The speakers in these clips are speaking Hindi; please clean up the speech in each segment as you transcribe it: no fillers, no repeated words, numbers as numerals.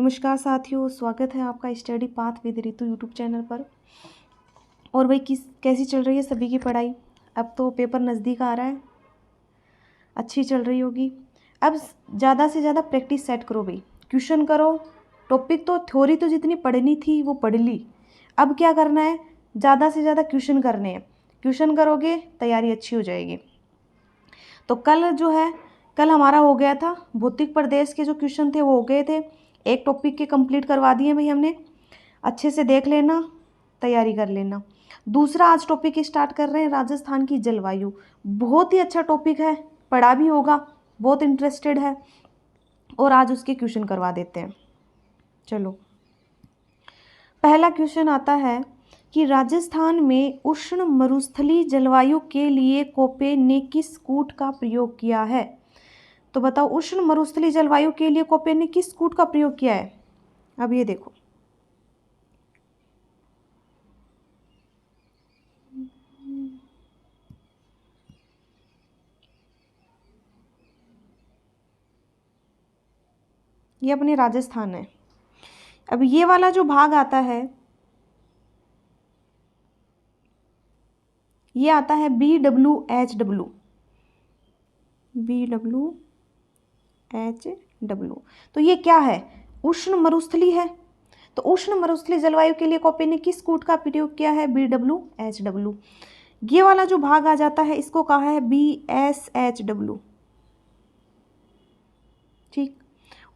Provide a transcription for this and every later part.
नमस्कार साथियों, स्वागत है आपका study path with Ritu YouTube channel पर। और भाई कैसी चल रही है सभी की पढ़ाई? अब तो पेपर नज़दीक आ रहा है, अच्छी चल रही होगी। अब ज़्यादा से ज़्यादा प्रैक्टिस सेट करो भाई, क्वेश्चन करो। टॉपिक तो थ्योरी तो जितनी पढ़नी थी वो पढ़ ली, अब क्या करना है, ज़्यादा से ज़्यादा क्वेश्चन करने हैं। क्वेश्चन करोगे तैयारी अच्छी हो जाएगी। तो कल हमारा हो गया था भौतिक प्रदेश के जो क्वेश्चन थे वो हो गए थे, एक टॉपिक के कंप्लीट करवा दिए भाई हमने। अच्छे से देख लेना, तैयारी कर लेना। दूसरा आज टॉपिक स्टार्ट कर रहे हैं राजस्थान की जलवायु। बहुत ही अच्छा टॉपिक है, पढ़ा भी होगा, बहुत इंटरेस्टेड है, और आज उसके क्वेश्चन करवा देते हैं। चलो, पहला क्वेश्चन आता है कि राजस्थान में उष्ण मरुस्थलीय जलवायु के लिए कोपेर्निकस कूट का प्रयोग किया है। तो बताओ, उष्ण मरुस्थलीय जलवायु के लिए कोपेर्निकस कूट का प्रयोग किया है। अब ये देखो, ये अपने राजस्थान है। अब ये वाला जो भाग आता है, ये आता है BWHW। तो ये क्या है? उष्ण मरुस्थलीय है। तो उष्ण मरुस्थलीय जलवायु के लिए कोपेर्निकस कूट का प्रयोग किया है BWHW। ये वाला जो भाग आ जाता है इसको कहा है BSHW, ठीक।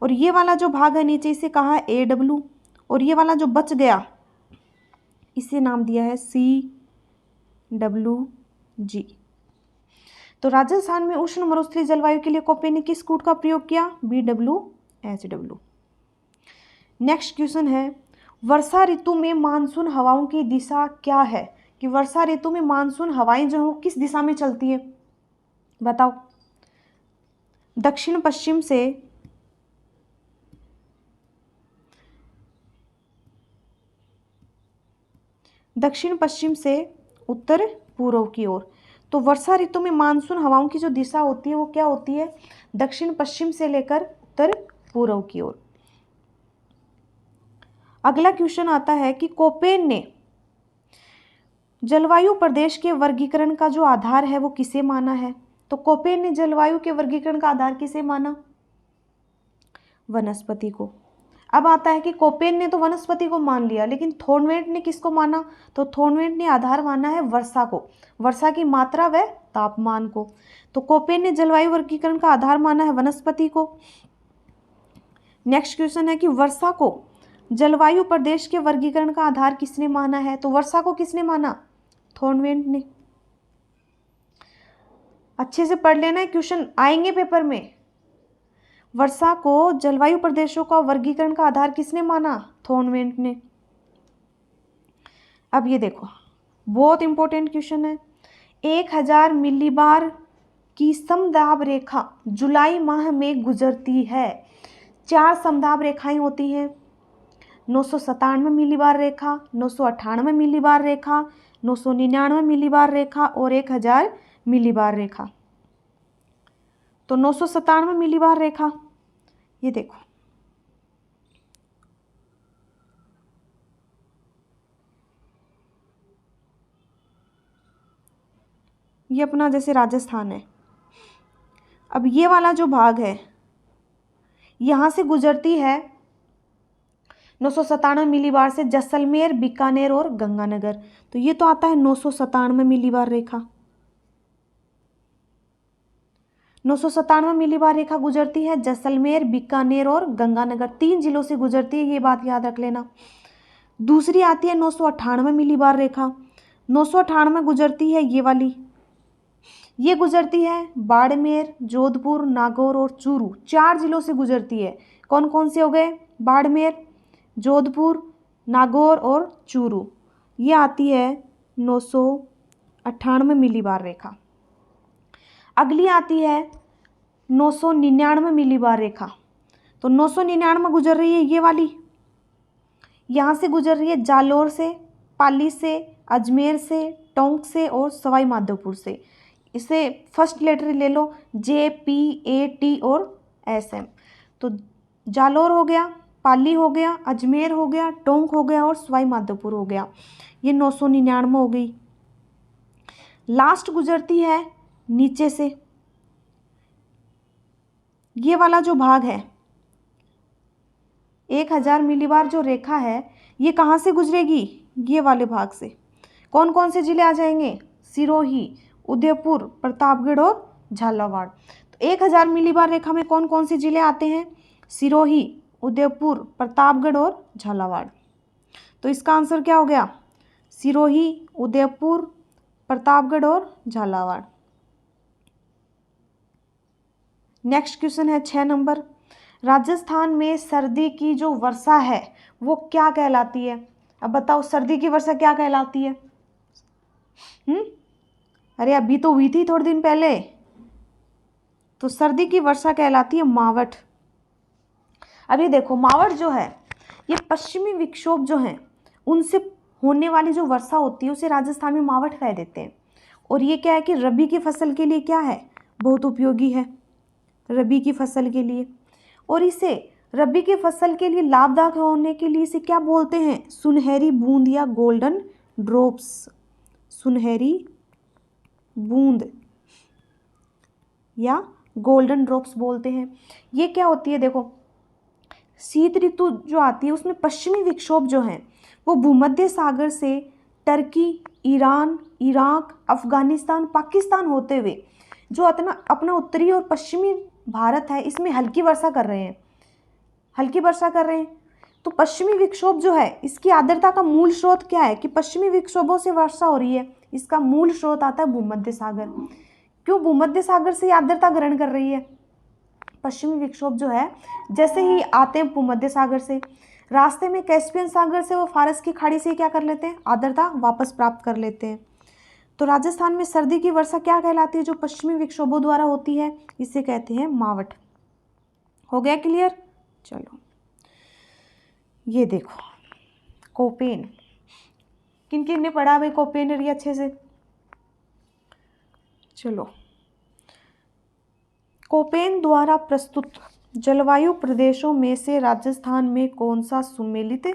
और ये वाला जो भाग है नीचे इसे कहा है AW, और ये वाला जो बच गया इसे नाम दिया है CWG। तो राजस्थान में उष्ण मरुस्थलीय जलवायु के लिए कोपेर्निकस कूट का प्रयोग किया BWHW। नेक्स्ट क्वेश्चन है, वर्षा ऋतु में मानसून हवाओं की दिशा क्या है? कि वर्षा ऋतु में मानसून हवाएं जो है किस दिशा में चलती है, बताओ। दक्षिण पश्चिम से उत्तर पूर्व की ओर। तो वर्षा ऋतु में मानसून हवाओं की जो दिशा होती है वो क्या होती है? दक्षिण पश्चिम से लेकर उत्तर पूर्व की ओर। अगला क्वेश्चन आता है कि कोपेन ने जलवायु प्रदेश के वर्गीकरण का जो आधार है वो किसे माना है? तो कोपेन ने जलवायु के वर्गीकरण का आधार किसे माना? वनस्पति को। अब आता है कि कोपेन ने तो वनस्पति को मान लिया, लेकिन थॉर्नवेट ने किसको माना? तो थॉर्नवेट ने आधार माना है वर्षा को, वर्षा की मात्रा व तापमान को। तो कोपेन ने जलवायु वर्गीकरण का आधार माना है वनस्पति को। नेक्स्ट क्वेश्चन है कि वर्षा को जलवायु प्रदेश के वर्गीकरण का आधार किसने माना है? तो वर्षा को किसने माना? थॉर्नवेट ने। अच्छे से पढ़ लेना है, क्वेश्चन आएंगे पेपर में। वर्षा को जलवायु प्रदेशों का वर्गीकरण का आधार किसने माना? थॉर्नवेट ने। अब ये देखो, बहुत इंपॉर्टेंट क्वेश्चन है। 1000 मिलीबार की समदाब रेखा जुलाई माह में गुजरती है। 4 समदाब रेखाएं होती हैं, 997 मिलीबार रेखा, 998 मिलीबार रेखा, 999 मिलीबार रेखा और 1000 मिलीबार रेखा। तो 997 मिलीबार रेखा, ये देखो, ये अपना जैसे राजस्थान है। अब ये वाला जो भाग है यहाँ से गुजरती है 997 मिलीबार से जैसलमेर, बीकानेर और गंगानगर। तो ये तो आता है 997 मिलीबार रेखा। 997 मिलीबार रेखा गुजरती है जैसलमेर, बीकानेर और गंगानगर, 3 जिलों से गुजरती है, ये बात याद रख लेना। दूसरी आती है 998 मिलीबार रेखा। 998 गुजरती है ये वाली, ये गुजरती है बाड़मेर, जोधपुर, नागौर और चूरू, 4 जिलों से गुजरती है। कौन कौन से हो गए? बाड़मेर, जोधपुर, नागौर और चूरू। ये आती है 998 मिलीबार रेखा। अगली आती है 999 मिलीबार रेखा। तो 999 गुजर रही है ये वाली, यहाँ से गुजर रही है जालोर से, पाली से, अजमेर से, टोंक से और सवाई माधोपुर से। इसे फर्स्ट लेटर ले लो, JPAT और SM। तो जालोर हो गया, पाली हो गया, अजमेर हो गया, टोंक हो गया और सवाई माधोपुर हो गया। ये 999 हो गई। लास्ट गुजरती है नीचे से, ये वाला जो भाग है 1000 मिलीबार जो रेखा है ये कहाँ से गुजरेगी, ये वाले भाग से। कौन कौन से जिले आ जाएंगे, सिरोही, उदयपुर, प्रतापगढ़ और झालावाड़। तो 1000 मिलीबार रेखा में कौन कौन से जिले आते हैं, सिरोही, उदयपुर, प्रतापगढ़ और झालावाड़। तो इसका आंसर क्या हो गया, सिरोही, उदयपुर, प्रतापगढ़ और झालावाड़। नेक्स्ट क्वेश्चन है 6 नंबर। राजस्थान में सर्दी की जो वर्षा है वो क्या कहलाती है। अब बताओ सर्दी की वर्षा क्या कहलाती है। अरे अभी तो हुई थी थोड़े दिन पहले। तो सर्दी की वर्षा कहलाती है मावठ। अभी देखो मावठ जो है ये पश्चिमी विक्षोभ जो है उनसे होने वाली जो वर्षा होती है उसे राजस्थान में मावठ कह देते हैं। और ये क्या है कि रबी की फसल के लिए क्या है, बहुत उपयोगी है रबी की फसल के लिए। और इसे रबी की फसल के लिए लाभदायक होने के लिए इसे क्या बोलते हैं, सुनहरी बूंद या गोल्डन ड्रॉप्स। सुनहरी बूंद या गोल्डन ड्रॉप्स बोलते हैं। ये क्या होती है, देखो शीत ऋतु जो आती है उसमें पश्चिमी विक्षोभ जो है वो भूमध्य सागर से Turkey, Iran, Iraq, Afghanistan, Pakistan होते हुए जो अपना उत्तरी और पश्चिमी भारत है इसमें हल्की वर्षा कर रहे हैं, हल्की वर्षा कर रहे हैं। तो पश्चिमी विक्षोभ जो है इसकी आर्द्रता का मूल स्रोत क्या है कि पश्चिमी विक्षोभों से वर्षा हो रही है, इसका मूल स्रोत आता है भूमध्य सागर। क्यों भूमध्य सागर से आर्द्रता ग्रहण कर रही है, पश्चिमी विक्षोभ जो है जैसे ही आते हैं भूमध्य सागर से, रास्ते में कैस्पियन सागर से वो फारस की खाड़ी से क्या कर लेते हैं, आर्द्रता वापस प्राप्त कर लेते हैं। तो राजस्थान में सर्दी की वर्षा क्या कहलाती है, जो पश्चिमी विक्षोभों द्वारा होती है इसे कहते हैं मावठ। हो गया क्लियर। चलो ये देखो कोपेन, किन किन ने पढ़ा भाई कोपेनरी अच्छे से। चलो कोपेन द्वारा प्रस्तुत जलवायु प्रदेशों में से राजस्थान में कौन सा सुमेलित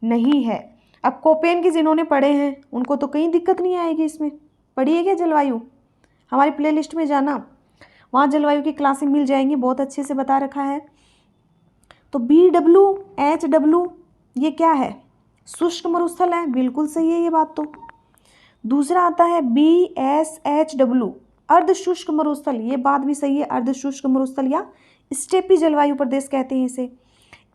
नहीं है। अब कोपेन की जिन्होंने पढ़े हैं उनको तो कहीं दिक्कत नहीं आएगी इसमें। पढ़िए क्या जलवायु, हमारी प्लेलिस्ट में जाना, वहाँ जलवायु की क्लासें मिल जाएंगी, बहुत अच्छे से बता रखा है। तो BWHW ये क्या है, शुष्क मरुस्थल है, बिल्कुल सही है ये बात। तो दूसरा आता है BSHW अर्ध शुष्क मरुस्थल, ये बात भी सही है, अर्ध शुष्क मरुस्थल या स्टेपी जलवायु प्रदेश कहते हैं इसे।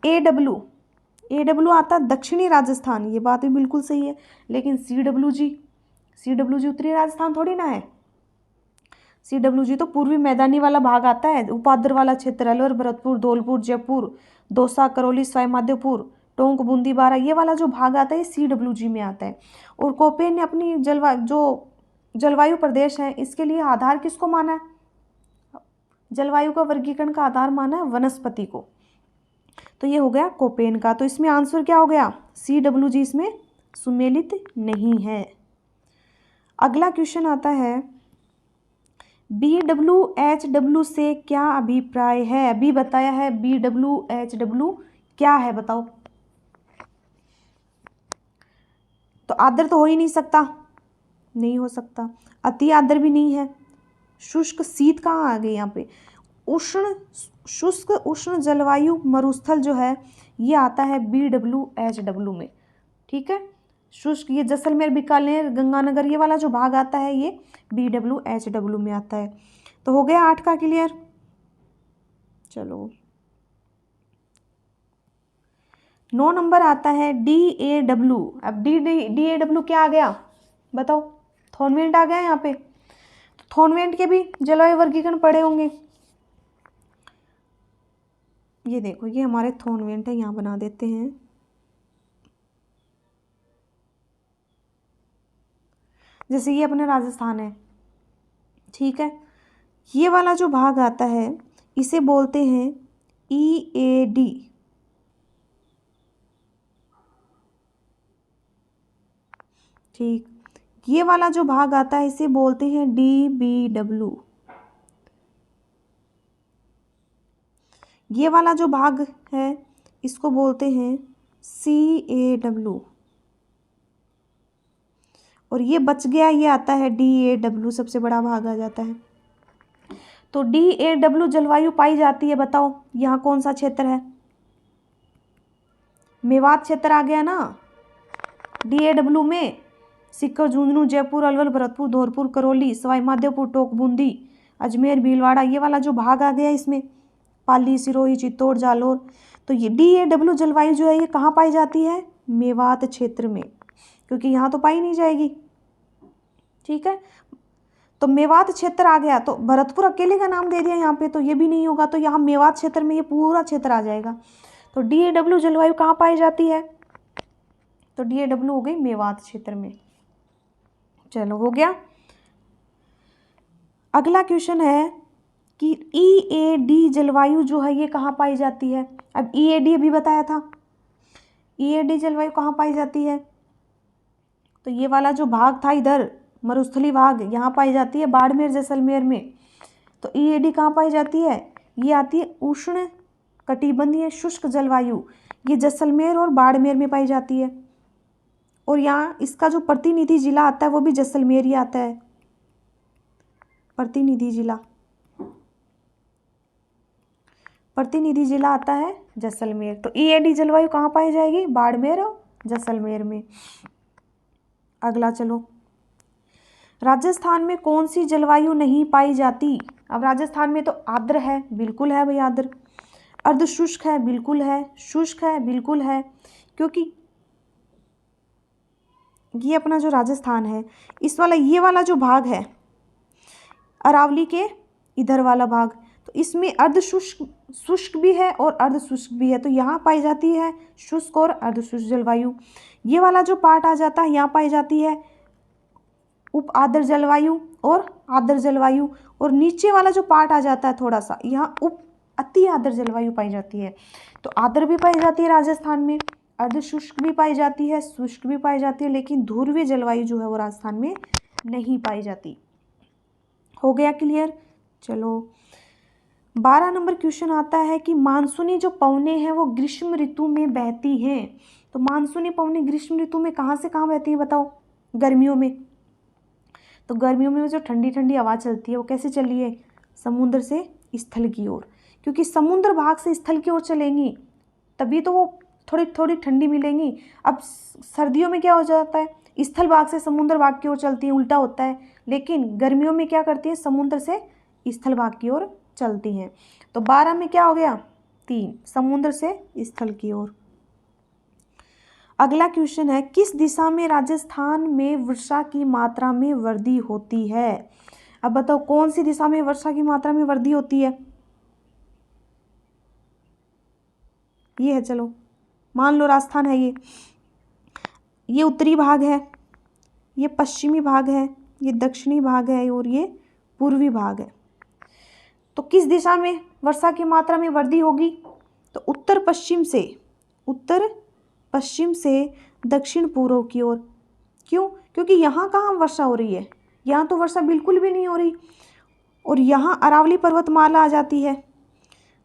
AW आता है दक्षिणी राजस्थान, ये बात भी बिल्कुल सही है। लेकिन CWG उत्तरी राजस्थान थोड़ी ना है, CWG तो पूर्वी मैदानी वाला भाग आता है, उपाद्र वाला क्षेत्र, अलवर, भरतपुर, धौलपुर, जयपुर, दौसा, करौली, सवाई माधोपुर, टोंक, बूंदी, बारा, ये वाला जो भाग आता है CWG में आता है। और कोपेन ने अपनी जलवायु प्रदेश है इसके लिए आधार किसको माना है, जलवायु का वर्गीकरण का आधार माना है वनस्पति को। तो ये हो गया कोपेन का। तो इसमें आंसर क्या हो गया, CWG इसमें सुमेलित नहीं है। अगला क्वेश्चन आता है BWHW से क्या अभिप्राय है। अभी बताया है BWHW क्या है, बताओ। तो आर्द्र तो हो ही नहीं सकता, नहीं हो सकता, अति आर्द्र भी नहीं है, शुष्क शीत कहाँ आ गई यहाँ पे, शुष्क उष्ण जलवायु मरुस्थल जो है ये आता है BWHW में। ठीक है, शुष्क ये जैसलमेर, बीकानेर, गंगानगर ये वाला जो भाग आता है ये BWHW में आता है। तो हो गया 8 का क्लियर। चलो 9 नंबर आता है DAW। अब DAW क्या आ गया बताओ, थॉर्नमेंट आ गया यहाँ पे। थॉर्नमेंट के भी जलवायु वर्गीकरण पढ़े होंगे। ये देखो ये हमारे थॉर्नमेंट है, यहाँ बना देते हैं। जैसे ये अपना राजस्थान है, ठीक है, ये वाला जो भाग आता है इसे बोलते हैं EAD। ठीक, ये वाला जो भाग आता है इसे बोलते हैं DBW। ये वाला जो भाग है इसको बोलते हैं CAW, और ये बच गया, ये आता है DAW, सबसे बड़ा भाग आ जाता है। तो DAW जलवायु पाई जाती है, बताओ यहाँ कौन सा क्षेत्र है? मेवात क्षेत्र आ गया ना। DAW में सीकर, झुंझुनू, जयपुर, अलवर, भरतपुर, धौलपुर, करौली, सवाई माधोपुर, टोंक, बूंदी, अजमेर, भीलवाड़ा, ये वाला जो भाग आ गया इसमें, पाली, सिरोही, चित्तौड़, जालौर। तो ये DAW जलवायु जो है ये कहाँ पाई जाती है? मेवात क्षेत्र में, क्योंकि यहाँ तो पाई नहीं जाएगी। ठीक है, तो मेवात क्षेत्र आ गया, तो भरतपुर अकेले का नाम दे दिया यहाँ पे, तो ये भी नहीं होगा, तो यहाँ मेवात क्षेत्र में ये पूरा क्षेत्र आ जाएगा। तो DAW जलवायु कहाँ पाई जाती है? तो DAW हो गई मेवात क्षेत्र में। चलो हो गया। अगला क्वेश्चन है कि EAD जलवायु जो है ये कहाँ पाई जाती है? अब EAD अभी बताया था, EAD जलवायु कहाँ पाई जाती है? तो ये वाला जो भाग था इधर, मरुस्थली भाग, यहाँ पाई जाती है बाड़मेर, जैसलमेर में। तो EAD कहाँ पाई जाती है? ये आती है उष्ण कटिबंधीय शुष्क जलवायु, ये जैसलमेर और बाड़मेर में पाई जाती है। और यहाँ इसका जो प्रतिनिधि जिला आता है वो भी जैसलमेर ही आता है, प्रतिनिधि जिला आता है जैसलमेर। तो EAD जलवायु कहाँ पाई जाएगी? बाड़मेर और जैसलमेर में। अगला चलो, राजस्थान में कौन सी जलवायु नहीं पाई जाती? अब राजस्थान में तो आर्द्र है, बिल्कुल है भाई आर्द्र। अर्ध शुष्क है, बिल्कुल है। शुष्क है, बिल्कुल है, क्योंकि ये अपना जो राजस्थान है, इस वाला ये वाला जो भाग है अरावली के इधर वाला भाग, तो इसमें अर्ध शुष्क भी है और अर्ध शुष्क भी है, तो यहाँ पाई जाती है शुष्क और अर्ध शुष्क जलवायु। ये वाला जो पार्ट आ जाता है यहाँ पाई जाती है उप आर्द्र जलवायु और आर्द्र जलवायु, और नीचे वाला जो पार्ट आ जाता है थोड़ा सा, यहाँ उप अति आर्द्र जलवायु पाई जाती है। तो आर्द्र भी पाई जाती है राजस्थान में, अर्ध शुष्क भी पाई जाती है, शुष्क भी पाई जाती है, लेकिन ध्रुवीय जलवायु जो है वो राजस्थान में नहीं पाई जाती। हो गया क्लियर? चलो 12 नंबर क्वेश्चन आता है कि मानसूनी जो पवनें हैं वो ग्रीष्म ऋतु में बहती हैं। तो मानसूनी पवनें ग्रीष्म ऋतु में कहाँ से कहाँ बहती हैं बताओ? गर्मियों में। तो गर्मियों में जो ठंडी ठंडी हवा चलती है वो कैसे चल रही है? समुद्र से स्थल की ओर, क्योंकि समुद्र भाग से स्थल की ओर चलेंगी तभी तो वो थोड़ी थोड़ी ठंडी मिलेंगी। अब सर्दियों में क्या हो जाता है? स्थल भाग से समुद्र भाग की ओर चलती है, उल्टा होता है। लेकिन गर्मियों में क्या करती है? समुद्र से स्थल भाग की ओर चलती हैं। तो 12 में क्या हो गया? 3, समुद्र से स्थल की ओर। अगला क्वेश्चन है, किस दिशा में राजस्थान में वर्षा की मात्रा में वृद्धि होती है? अब बताओ कौन सी दिशा में वर्षा की मात्रा में वृद्धि होती है? ये है, चलो मान लो राजस्थान है, ये उत्तरी भाग है, ये पश्चिमी भाग है, ये दक्षिणी भाग है और ये पूर्वी भाग है। तो किस दिशा में वर्षा की मात्रा में वृद्धि होगी? तो उत्तर पश्चिम से दक्षिण पूर्व की ओर। क्यों? क्योंकि यहाँ कहाँ वर्षा हो रही है? यहाँ तो वर्षा बिल्कुल भी नहीं हो रही, और यहाँ अरावली पर्वतमाला आ जाती है।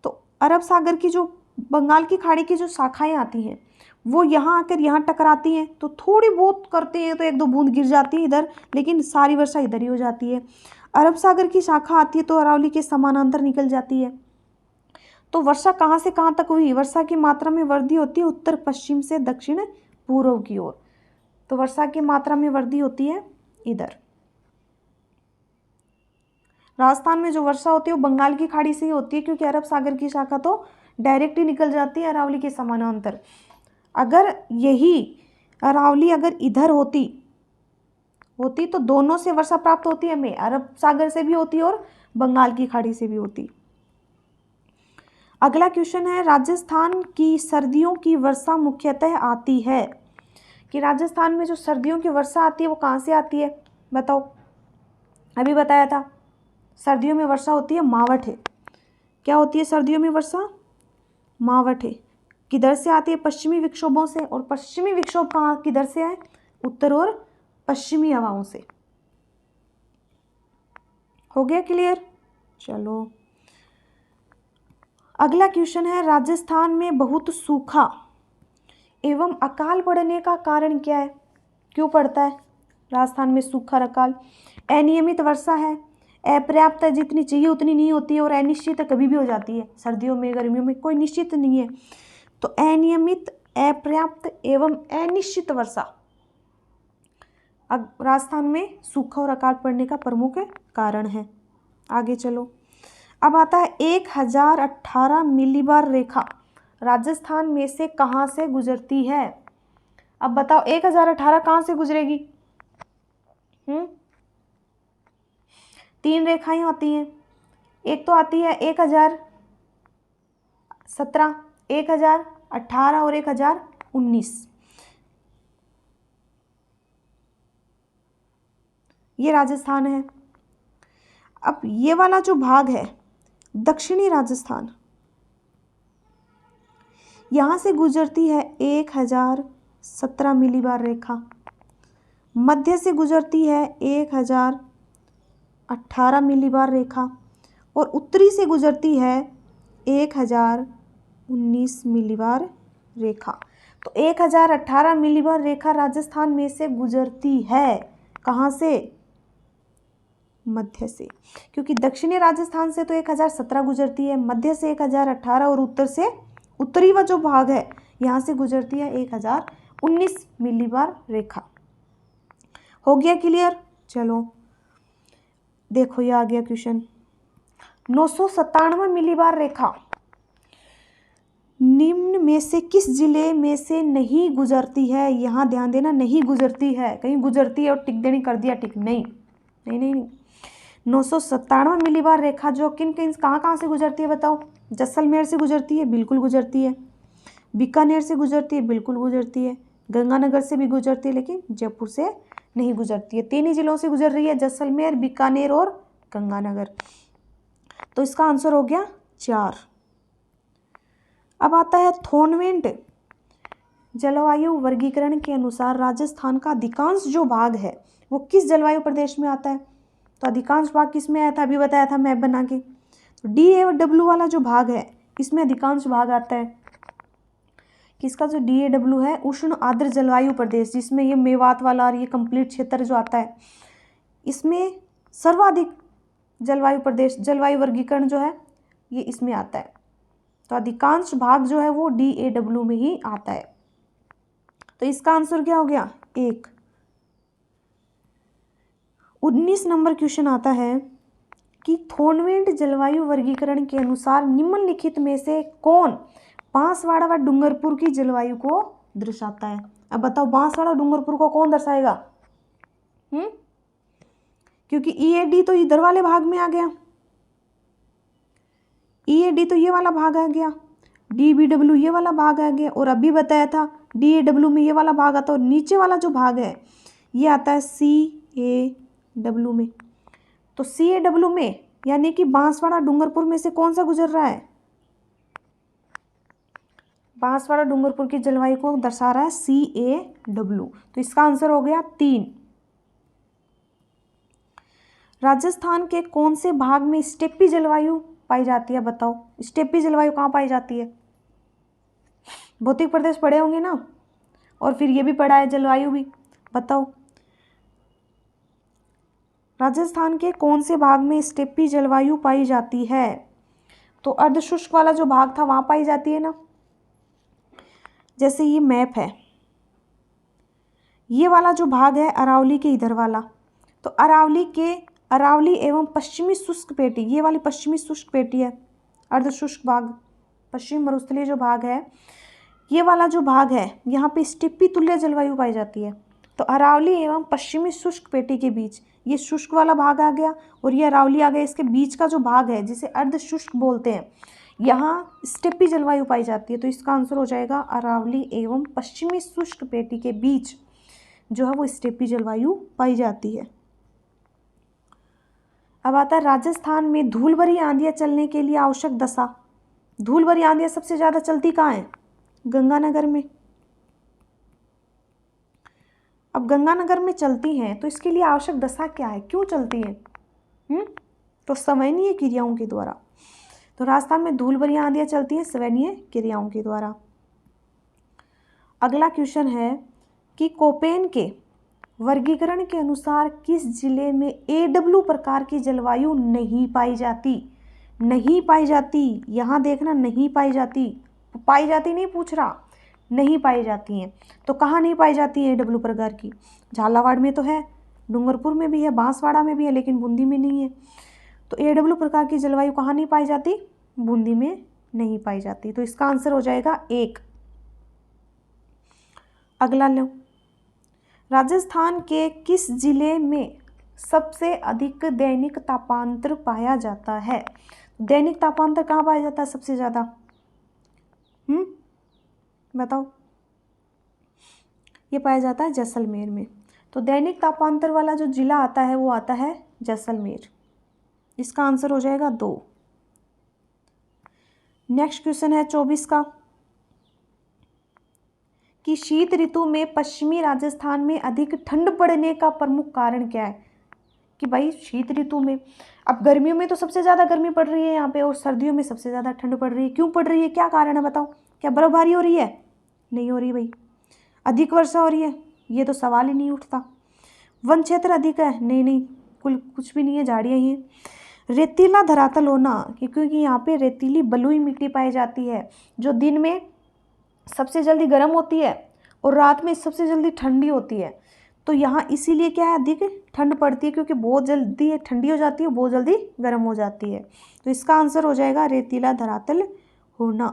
तो अरब सागर की जो बंगाल की खाड़ी की जो शाखाएं आती हैं वो यहाँ आकर यहाँ टकराती हैं, तो थोड़ी बहुत करते हैं तो 1-2 बूंद गिर जाती है इधर, लेकिन सारी वर्षा इधर ही हो जाती है। अरब सागर की शाखा आती है तो अरावली के समानांतर निकल जाती है। तो वर्षा कहाँ से कहाँ तक हुई? वर्षा की मात्रा में वृद्धि होती है उत्तर पश्चिम से दक्षिण पूर्व की ओर। तो वर्षा की मात्रा में वृद्धि होती है इधर। राजस्थान में जो वर्षा होती है वो बंगाल की खाड़ी से ही होती है, क्योंकि अरब सागर की शाखा तो डायरेक्ट ही निकल जाती है अरावली के समानांतर। अगर यही अरावली अगर इधर होती तो दोनों से वर्षा प्राप्त होती है हमें, अरब सागर से भी होती और बंगाल की खाड़ी से भी होती। अगला क्वेश्चन है, राजस्थान की सर्दियों की वर्षा मुख्यतः आती है, कि राजस्थान में जो सर्दियों की वर्षा आती है वो कहाँ से आती है बताओ? अभी बताया था सर्दियों में वर्षा होती है मावठ है। क्या होती है सर्दियों में वर्षा? मावठ है। किधर से आती है? पश्चिमी विक्षोभों से, और पश्चिमी विक्षोभ कहाँ किधर से आए? उत्तर और पश्चिमी हवाओं से। हो गया क्लियर? चलो अगला क्वेश्चन है, राजस्थान में बहुत सूखा एवं अकाल पड़ने का कारण क्या है? क्यों पड़ता है राजस्थान में सूखा और अकाल? अनियमित वर्षा है, अपर्याप्त है, जितनी चाहिए उतनी नहीं होती है, और अनिश्चित है, कभी भी हो जाती है, सर्दियों में गर्मियों में कोई निश्चित नहीं है। तो अनियमित, अपर्याप्त एवं अनिश्चित वर्षा अब राजस्थान में सूखा और अकाल पड़ने का प्रमुख कारण है। आगे चलो, अब आता है 1018 मिलीबार रेखा राजस्थान में से कहाँ से गुजरती है? अब बताओ 1018 कहाँ से गुजरेगी? 3 रेखाएं होती हैं, एक तो आती है 1017, 1018 और 1019। ये राजस्थान है। अब ये वाला जो भाग है दक्षिणी राजस्थान, यहाँ से गुजरती है 1017 मिलीबार रेखा, मध्य से गुजरती है 1018 मिलीबार रेखा, और उत्तरी से गुजरती है 1019 मिलीबार रेखा। तो 1018 मिलीबार रेखा राजस्थान में से गुजरती है, कहाँ से? मध्य से, क्योंकि दक्षिणी राजस्थान से तो 1017 गुजरती है, मध्य से 1018 और उत्तर से, उत्तरी व जो भाग है यहाँ से गुजरती है 1019 मिलीबार रेखा। हो गया क्लियर? चलो देखो ये आ गया क्वेश्चन। 997 मिलीबार रेखा निम्न में से किस जिले में से नहीं गुजरती है? यहाँ ध्यान देना, नहीं गुजरती है, कहीं गुजरती है और टिक देनी कर दिया टिक, नहीं नहीं नहीं, नहीं। 997 मिलीबार रेखा जो किन किन कहाँ कहाँ से गुजरती है बताओ? जैसलमेर से गुजरती है, बिल्कुल गुजरती है। बीकानेर से गुजरती है, बिल्कुल गुजरती है। गंगानगर से भी गुजरती है, लेकिन जयपुर से नहीं गुजरती है। 3 ही जिलों से गुजर रही है, जैसलमेर, बीकानेर और गंगानगर। तो इसका आंसर हो गया 4। अब आता है थोनवेंट जलवायु वर्गीकरण के अनुसार राजस्थान का अधिकांश जो भाग है वो किस जलवायु प्रदेश में आता है? तो अधिकांश भाग किस में आया था? अभी बताया था मैप बना के। तो डी और डब्ल्यू वाला जो भाग है इसमें अधिकांश भाग आता है किसका? जो डी ए डब्ल्यू है, उष्ण आर्द्र जलवायु प्रदेश, जिसमें ये मेवात वाला और ये कंप्लीट क्षेत्र जो आता है, इसमें सर्वाधिक जलवायु प्रदेश, जलवायु वर्गीकरण जो है ये इसमें आता है। तो अधिकांश भाग जो है वो डी ए डब्ल्यू में ही आता है। तो इसका आंसर क्या हो गया? 1। 19 नंबर क्वेश्चन आता है कि थोनवेंट जलवायु वर्गीकरण के अनुसार निम्नलिखित में से कौन बांसवाड़ा व डूंगरपुर की जलवायु को दर्शाता है? अब बताओ बांसवाड़ा डूंगरपुर को कौन दर्शाएगा? क्योंकि ईएडी तो इधर वाले भाग में आ गया, ईएडी तो ये वाला भाग आ गया, डीबीडब्ल्यू ये वाला भाग आ गया, और अभी बताया था डीएडब्ल्यू में ये वाला भाग आता है, और नीचे वाला जो भाग है ये आता है सीएडब्ल्यू में। तो सीएडब्ल्यू में यानी कि बांसवाड़ा डूंगरपुर में से कौन सा गुजर रहा है? बांसवाड़ा डूंगरपुर की जलवायु को दर्शा रहा है सीएडब्ल्यू। तो इसका आंसर हो गया 3। राजस्थान के कौन से भाग में स्टेपी जलवायु पाई जाती है? बताओ स्टेपी जलवायु कहाँ पाई जाती है? भौतिक प्रदेश पढ़े होंगे ना, और फिर ये भी पढ़ा है जलवायु भी। बताओ राजस्थान के कौन से भाग में स्टेपी जलवायु पाई जाती है? तो अर्धशुष्क वाला जो भाग था वहाँ पाई जाती है ना। जैसे ये मैप है, ये वाला जो भाग है अरावली के इधर वाला, तो अरावली एवं पश्चिमी शुष्क पेटी, ये वाली पश्चिमी शुष्क पेटी है, अर्धशुष्क भाग, पश्चिम मरुस्थलीय जो भाग है, ये वाला जो भाग है यहाँ पे स्टेपी तुल्य जलवायु पाई जाती है। तो अरावली एवं पश्चिमी शुष्क पेटी के बीच ये शुष्क वाला भाग आ गया, और ये अरावली आ गया, इसके बीच का जो भाग है जिसे अर्धशुष्क बोलते हैं, यहाँ स्टेपी जलवायु पाई जाती है। तो इसका आंसर हो जाएगा अरावली एवं पश्चिमी शुष्क पेटी के बीच जो है वो स्टेपी जलवायु पाई जाती है। अब आता है राजस्थान में धूल भरी आंधियाँ चलने के लिए आवश्यक दशा। धूल भरी आंधियाँ सबसे ज़्यादा चलती कहाँ है? गंगानगर में। अब गंगानगर में चलती हैं तो इसके लिए आवश्यक दशा क्या है? क्यों चलती है? तो समयनीय क्रियाओं के द्वारा। तो राजस्थान में धूल भरी आंधियां चलती हैं सवैनीय क्रियाओं के द्वारा। अगला क्वेश्चन है कि कोपेन के वर्गीकरण के अनुसार किस जिले में AW प्रकार की जलवायु नहीं पाई जाती? नहीं पाई जाती, यहाँ देखना, नहीं पाई जाती, पाई जाती नहीं पूछ रहा, नहीं पाई जाती हैं। तो कहाँ नहीं पाई जाती है AW प्रकार की? झालावाड़ में तो है, डूंगरपुर में भी है, बांसवाड़ा में भी है, लेकिन बूंदी में नहीं है। तो AW प्रकार की जलवायु कहाँ नहीं पाई जाती? बूंदी में नहीं पाई जाती। तो इसका आंसर हो जाएगा 1। अगला लो, राजस्थान के किस जिले में सबसे अधिक दैनिक तापांतर पाया जाता है? दैनिक तापांतर कहाँ पाया जाता है सबसे ज़्यादा? बताओ। ये पाया जाता है जैसलमेर में। तो दैनिक तापांतर वाला जो जिला आता है वो आता है जैसलमेर। इसका आंसर हो जाएगा 2। नेक्स्ट क्वेश्चन है 24 का कि शीत ऋतु में पश्चिमी राजस्थान में अधिक ठंड पड़ने का प्रमुख कारण क्या है? कि भाई शीत ऋतु में, अब गर्मियों में तो सबसे ज़्यादा गर्मी पड़ रही है यहाँ पे, और सर्दियों में सबसे ज़्यादा ठंड पड़ रही है। क्यों पड़ रही है, क्या कारण है बताओ? क्या बर्फबारी हो रही है? नहीं हो रही भाई। अधिक वर्षा हो रही है? ये तो सवाल ही नहीं उठता। वन क्षेत्र अधिक है? नहीं, कुछ भी नहीं है, झाड़ियाँ ही हैं। रेतीला धरातल होना, क्योंकि यहाँ पे रेतीली बलुई मिट्टी पाई जाती है जो दिन में सबसे जल्दी गर्म होती है और रात में सबसे जल्दी ठंडी होती है। तो यहाँ इसीलिए क्या है, अधिक ठंड पड़ती है, क्योंकि बहुत जल्दी ठंडी हो जाती है, बहुत जल्दी गर्म हो जाती है। तो इसका आंसर हो जाएगा रेतीला धरातल होना।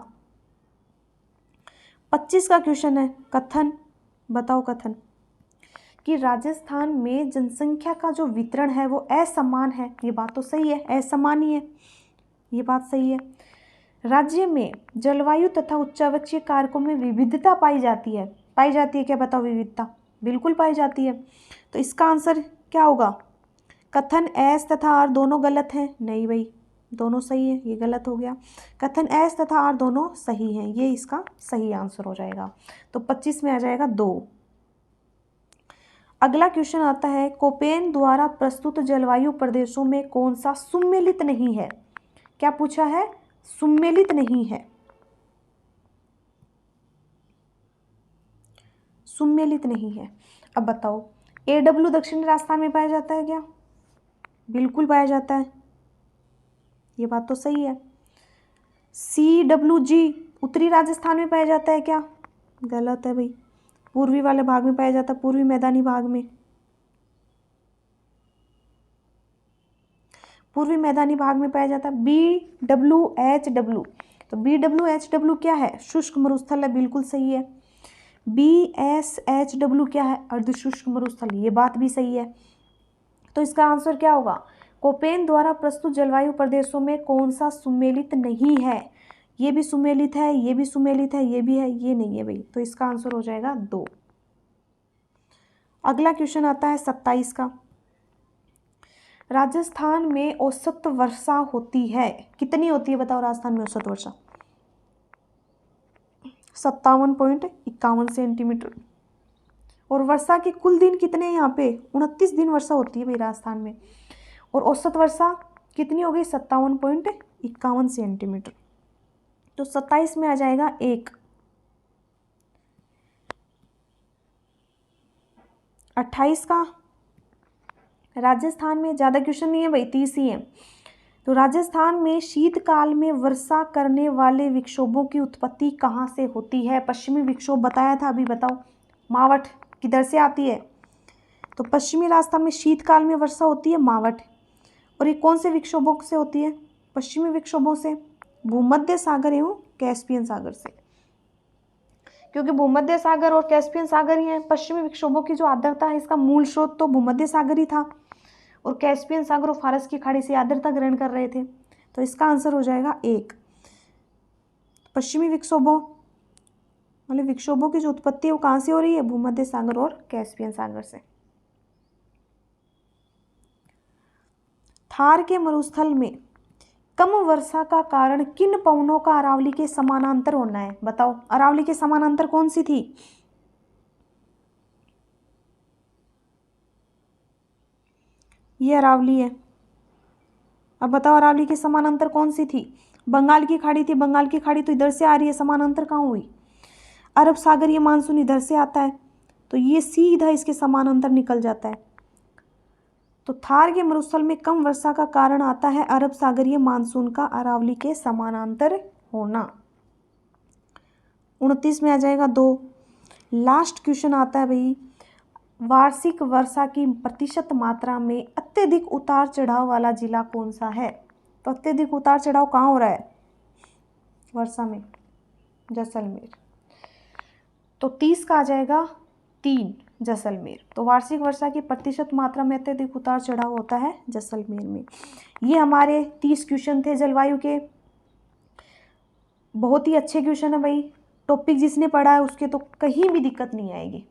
25 का क्वेश्चन है कथन। बताओ कथन कि राजस्थान में जनसंख्या का जो वितरण है वो असमान है। ये बात तो सही है, असमान ही है, ये बात सही है। राज्य में जलवायु तथा उच्चावचीय कारकों में विविधता पाई जाती है। पाई जाती है क्या? बताओ। विविधता बिल्कुल पाई जाती है। तो इसका आंसर क्या होगा? कथन एस तथा आर दोनों गलत हैं? नहीं भाई, दोनों सही है, ये गलत हो गया। कथन एस तथा आर दोनों सही हैं, ये इसका सही आंसर हो जाएगा। तो 25 में आ जाएगा 2। अगला क्वेश्चन आता है कोपेन द्वारा प्रस्तुत जलवायु प्रदेशों में कौन सा सुमेलित नहीं है? क्या पूछा है? सुमेलित नहीं है। सुमेलित नहीं है। अब बताओ, AW दक्षिणी राजस्थान में पाया जाता है क्या? बिल्कुल पाया जाता है, ये बात तो सही है। CWG उत्तरी राजस्थान में पाया जाता है क्या? गलत है भाई, पूर्वी वाले भाग में पाया जाता है, पूर्वी मैदानी भाग में, पूर्वी मैदानी भाग में पाया जाता है। BWHW, तो BWHW क्या है? शुष्क मरुस्थल है, बिल्कुल सही है। BSHW क्या है? अर्धशुष्क मरुस्थल, ये बात भी सही है। तो इसका आंसर क्या होगा? कोपेन द्वारा प्रस्तुत जलवायु प्रदेशों में कौन सा सुमेलित नहीं है? ये भी सुमेलित है, ये भी सुमेलित है, ये भी है, ये नहीं है भाई। तो इसका आंसर हो जाएगा 2। अगला क्वेश्चन आता है 27 का। राजस्थान में औसत वर्षा होती है, कितनी होती है बताओ? राजस्थान में औसत वर्षा 57.51 सेंटीमीटर। और वर्षा के कुल दिन कितने हैं यहाँ पे? 29 दिन वर्षा होती है भाई राजस्थान में। और औसत वर्षा कितनी हो गई? 57.51 सेंटीमीटर। तो 27 में आ जाएगा 1। 28 का, राजस्थान में ज़्यादा क्वेश्चन नहीं है भाई, 30 ही है। तो राजस्थान में शीतकाल में वर्षा करने वाले विक्षोभों की उत्पत्ति कहाँ से होती है? पश्चिमी विक्षोभ बताया था अभी, बताओ। मावठ किधर से आती है? तो पश्चिमी राजस्थान में शीतकाल में वर्षा होती है मावठ। और ये कौन से विक्षोभों से होती है? पश्चिमी विक्षोभों से, भूमध्य सागर एवं कैस्पियन सागर से। क्योंकि भूमध्य सागर और कैस्पियन सागर ही हैं। पश्चिमी विक्षोभों की जो आर्द्रता है, इसका मूल स्रोत तो भूमध्य सागर ही था, और कैस्पियन सागर और फारस की खाड़ी से आर्द्रता ग्रहण कर रहे थे। तो इसका आंसर हो जाएगा 1। पश्चिमी विक्षोभों मतलब विक्षोभों की जो उत्पत्ति है वो कहाँ से हो रही है? भूमध्य सागर और कैस्पियन सागर से। थार के मरुस्थल में कम वर्षा का कारण किन पवनों का अरावली के समानांतर होना है? बताओ, अरावली के समानांतर कौन सी थी? ये अरावली है। अब बताओ, अरावली के समानांतर कौन सी थी? बंगाल की खाड़ी थी, बंगाल की खाड़ी तो इधर से आ रही है, समानांतर कहाँ हुई? अरब सागरीय मानसून इधर से आता है, तो ये सीधा इसके समानांतर निकल जाता है। तो थार के मरुस्थल में कम वर्षा का कारण आता है अरब सागरीय मानसून का अरावली के समानांतर होना। 29 में आ जाएगा 2। लास्ट क्वेश्चन आता है भाई, वार्षिक वर्षा की प्रतिशत मात्रा में अत्यधिक उतार चढ़ाव वाला जिला कौन सा है? तो अत्यधिक उतार चढ़ाव कहाँ हो रहा है वर्षा में? जैसलमेर। तो 30 का आ जाएगा 3, जैसलमेर। तो वार्षिक वर्षा की प्रतिशत मात्रा में अत्यधिक उतार चढ़ाव होता है जैसलमेर में। ये हमारे 30 क्वेश्चन थे जलवायु के। बहुत ही अच्छे क्वेश्चन है भाई, टॉपिक जिसने पढ़ा है उसके तो कहीं भी दिक्कत नहीं आएगी।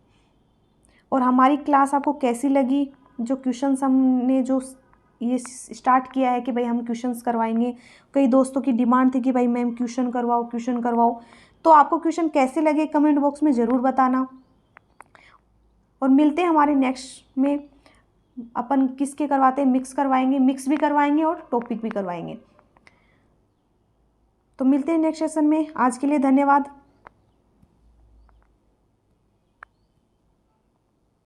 और हमारी क्लास आपको कैसी लगी? जो क्वेश्चंस हमने जो ये स्टार्ट किया है कि भाई हम क्वेश्चंस करवाएंगे, कई दोस्तों की डिमांड थी कि भाई मैम क्वेश्चन करवाओ, क्वेश्चन करवाओ। तो आपको क्वेश्चन कैसे लगे कमेंट बॉक्स में ज़रूर बताना। और मिलते हैं हमारे नेक्स्ट में, अपन किसके करवाते हैं, मिक्स करवाएंगे, मिक्स भी करवाएंगे और टॉपिक भी करवाएंगे। तो मिलते हैं नेक्स्ट सेशन में। आज के लिए धन्यवाद।